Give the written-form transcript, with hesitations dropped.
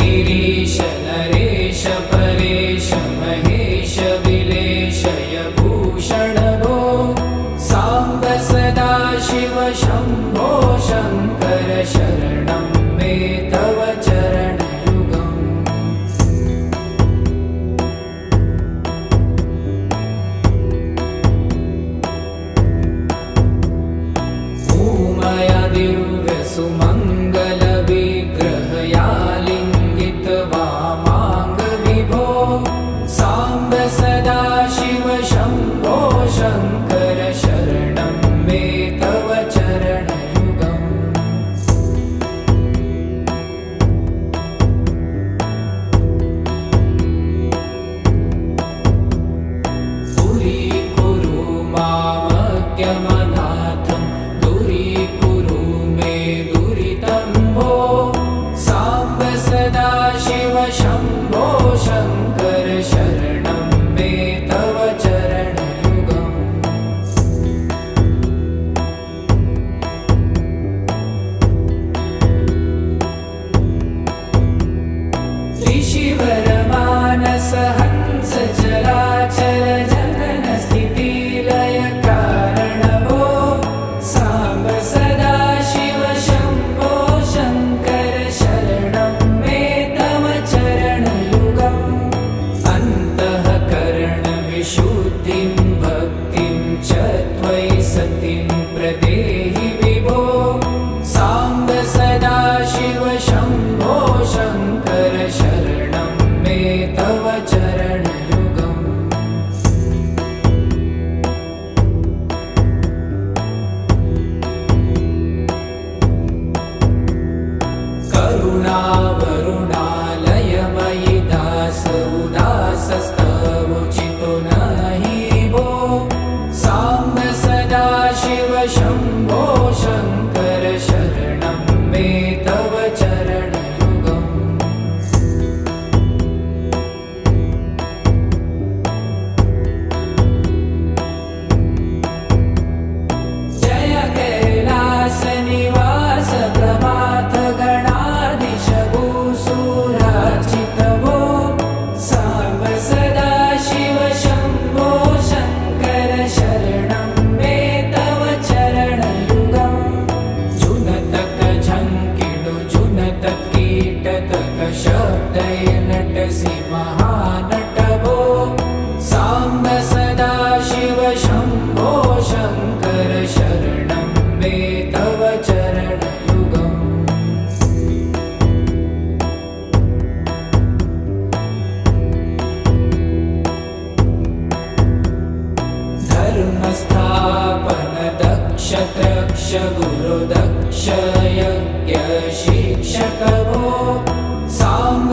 गिरीश नरेश परेश महेश विलेशय भूषण भो साम्ब सदा शिव शम्भो शङ्कर शरणं मे तव चरणयुगम् उमया दिव्य सुमङ्गल विग्रहया लिङ्गित वामाङ्ग विभो साम्ब सदा शिव शम्भो शङ्कर शरणं मे तव चरणयुगम् दूरीकुरु मामज्ञमनाथं दूरीकुरु मे दुरितं भो साम्ब सदा शिव शम्भो शङ्कर शरणं मे तव चरणयुगम् ऋषिवरमानस हंस चराचर जनन स्थितिलय कारण भो साम्ब सदा शिव शम्भो शङ्कर शरणं मे तव चरणयुगम् अन्तःकरण विशुद्धिं भक्तिं च त्वयि सतिं प्रदेहि विभो साम्ब सदा शिव शम्भो शङ्कर शरणं मे तव चरणयुगम् करुणावरुणालयमयि दास उदासस्तवोचितो नहि भो साम्ब सदा शिव शम्भो शङ्कर शरणं मे तव चरणयुगम् जय कैलासनिवास प्रमाथ गणाधीश भूसुरार्चित भो साम्ब सदा शिव शम्भो शङ्कर शरणं मे तव चरणयुगम् जुनतक झङ्किडु जुनतक कीटतक शब्दय नटसि महानट भो साम्ब सदा शिव शम्भो शङ्कर शरणं मे तव चरणयुगम् धर्मस्थापन दक्ष त्रक्ष गुरुदक्ष यज्ञ शिक्षक भो साम्ब